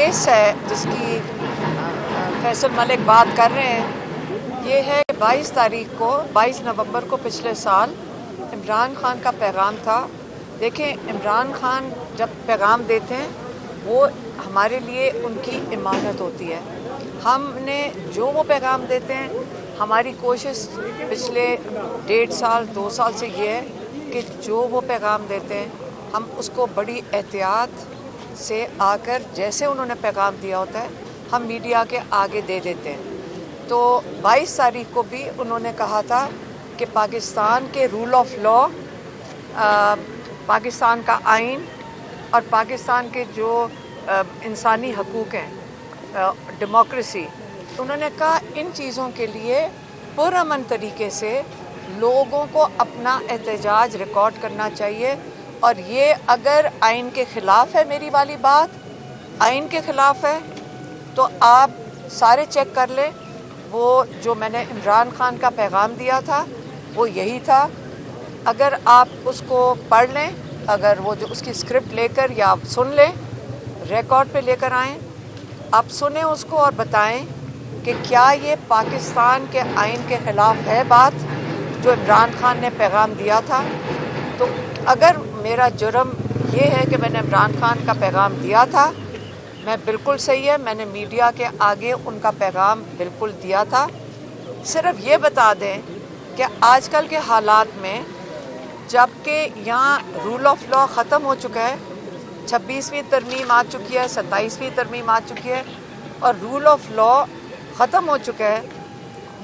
Case ہے جس کی فیصل ملک بات کر رہے ہیں، یہ ہے 22 نومبر کو پچھلے سال عمران خان کا پیغام تھا۔ دیکھیں، عمران خان جب پیغام دیتے ہیں وہ ہمارے لیے ان کی امانت ہوتی ہے۔ ہم نے جو وہ پیغام دیتے ہیں، ہماری کوشش پچھلے 1.5 سال 2 سال سے یہ ہے کہ جو وہ پیغام دیتے ہیں ہم اس کو بڑی احتیاط سے آ کر جیسے انہوں نے پیغام دیا ہوتا ہے ہم میڈیا کے آگے دے دیتے ہیں۔ تو 22 تاریخ کو بھی انہوں نے کہا تھا کہ پاکستان کے رول آف لا، پاکستان کا آئین اور پاکستان کے جو انسانی حقوق ہیں، ڈیموکریسی، انہوں نے کہا ان چیزوں کے لیے پرامن طریقے سے لوگوں کو اپنا احتجاج ریکارڈ کرنا چاہیے، اور یہ اگر آئین کے خلاف ہے، میری والی بات آئین کے خلاف ہے، تو آپ سارے چیک کر لیں۔ وہ جو میں نے عمران خان کا پیغام دیا تھا وہ یہی تھا۔ اگر آپ اس کو پڑھ لیں، اگر وہ جو اس کی اسکرپٹ لے کر یا آپ سن لیں، ریکارڈ پہ لے کر آئیں، آپ سنیں اس کو اور بتائیں کہ کیا یہ پاکستان کے آئین کے خلاف ہے بات جو عمران خان نے پیغام دیا تھا۔ تو اگر میرا جرم یہ ہے کہ میں نے عمران خان کا پیغام دیا تھا، میں بالکل صحیح ہے، میں نے میڈیا کے آگے ان کا پیغام بالکل دیا تھا۔ صرف یہ بتا دیں کہ آج کل کے حالات میں جب کہ یہاں رول آف لا ختم ہو چکا ہے، 26ویں ترمیم آ چکی ہے، 27ویں ترمیم آ چکی ہے، اور رول آف لا ختم ہو چکا ہے،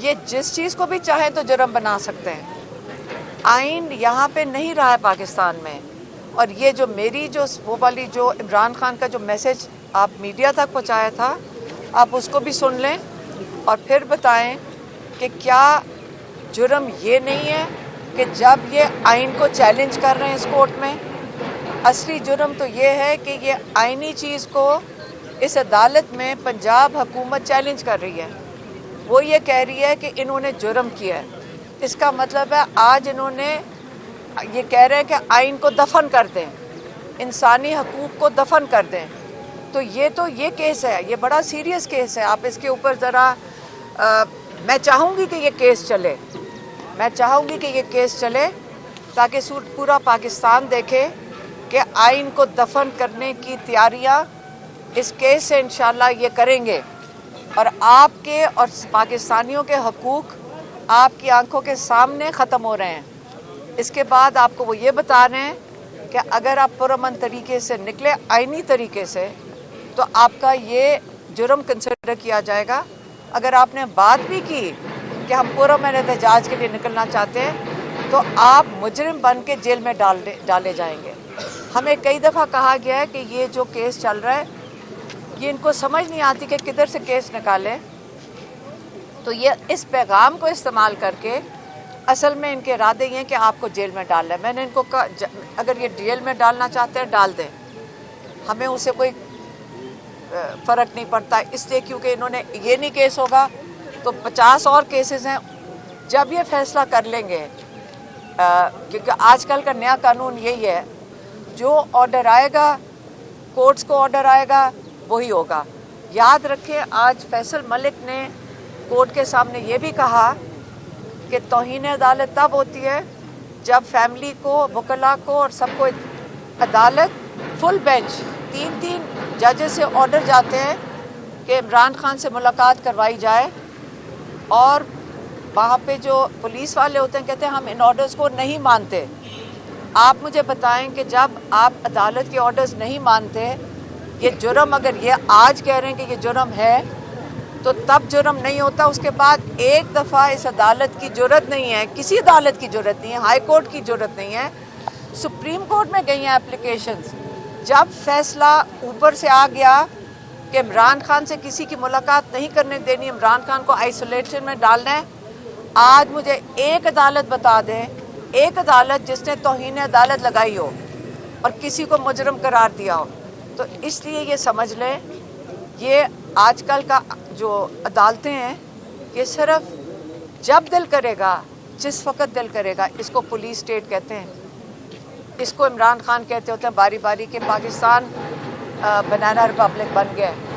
یہ جس چیز کو بھی چاہیں تو جرم بنا سکتے ہیں۔ آئین یہاں پہ نہیں رہا ہے پاکستان میں، اور یہ جو میری جو وہ والی جو عمران خان کا جو میسج آپ میڈیا تک پہنچایا تھا، آپ اس کو بھی سن لیں اور پھر بتائیں کہ کیا جرم یہ نہیں ہے کہ جب یہ آئین کو چیلنج کر رہے ہیں اس کورٹ میں، اصلی جرم تو یہ ہے کہ یہ آئینی چیز کو اس عدالت میں پنجاب حکومت چیلنج کر رہی ہے۔ وہ یہ کہہ رہی ہے کہ انہوں نے جرم کیا ہے۔ اس کا مطلب ہے آج انہوں نے یہ کہہ رہے ہیں کہ آئین کو دفن کر دیں، انسانی حقوق کو دفن کر دیں۔ تو یہ کیس ہے، یہ بڑا سیریس کیس ہے۔ آپ اس کے اوپر ذرا میں چاہوں گی کہ یہ کیس چلے، میں چاہوں گی کہ یہ کیس چلے تاکہ پورا پاکستان دیکھے کہ آئین کو دفن کرنے کی تیاریاں اس کیس سے انشاءاللہ یہ کریں گے، اور آپ کے اور پاکستانیوں کے حقوق آپ کی آنکھوں کے سامنے ختم ہو رہے ہیں۔ اس کے بعد آپ کو وہ یہ بتا رہے ہیں کہ اگر آپ پرامن طریقے سے نکلے آئینی طریقے سے تو آپ کا یہ جرم کنسیڈر کیا جائے گا۔ اگر آپ نے بات بھی کی کہ ہم پرامن احتجاج کے لیے نکلنا چاہتے ہیں تو آپ مجرم بن کے جیل میں ڈالے جائیں گے۔ ہمیں کئی دفعہ کہا گیا ہے کہ یہ جو کیس چل رہا ہے یہ ان کو سمجھ نہیں آتی کہ کدھر سے کیس نکالیں، تو یہ اس پیغام کو استعمال کر کے اصل میں ان کے ارادے یہ ہیں کہ آپ کو جیل میں ڈالنا ہے۔ میں نے ان کو کہا اگر یہ جیل میں ڈالنا چاہتے ہیں ڈال دیں، ہمیں اس سے کوئی فرق نہیں پڑتا، اس لیے کیونکہ انہوں نے یہ نہیں کیس ہوگا تو 50 اور کیسز ہیں۔ جب یہ فیصلہ کر لیں گے، کیونکہ آج کل کا نیا قانون یہی ہے، جو آرڈر آئے گا، کورٹس کو آرڈر آئے گا وہی ہوگا۔ یاد رکھیں، آج فیصل ملک نے کورٹ کے سامنے یہ بھی کہا کہ توہین عدالت تب ہوتی ہے جب فیملی کو، وکلاء کو اور سب کو عدالت فل بینچ 3 ججز سے آرڈر جاتے ہیں کہ عمران خان سے ملاقات کروائی جائے، اور وہاں پہ جو پولیس والے ہوتے ہیں کہتے ہیں ہم ان آرڈرز کو نہیں مانتے۔ آپ مجھے بتائیں کہ جب آپ عدالت کے آرڈرز نہیں مانتے، یہ جرم اگر یہ آج کہہ رہے ہیں کہ یہ جرم ہے تو تب جرم نہیں ہوتا، اس کے بعد ایک دفعہ اس عدالت کی جرت نہیں ہے، کسی عدالت کی جرت نہیں ہے، ہائی کورٹ کی جرت نہیں ہے، سپریم کورٹ میں گئی ہیں اپلیکیشنز۔ جب فیصلہ اوپر سے آ گیا کہ عمران خان سے کسی کی ملاقات نہیں کرنے دینی، عمران خان کو آئسولیشن میں ڈالنا ہے، آج مجھے ایک عدالت بتا دیں، ایک عدالت جس نے توہین عدالت لگائی ہو اور کسی کو مجرم قرار دیا ہو۔ تو اس لیے یہ سمجھ لیں، یہ آج کل کا جو عدالتیں ہیں یہ صرف جب دل کرے گا، جس وقت دل کرے گا، اس کو پولیس اسٹیٹ کہتے ہیں، اس کو عمران خان کہتے ہوتے ہیں باری باری کہ پاکستان بنانا ریپبلک بن گیا ہے۔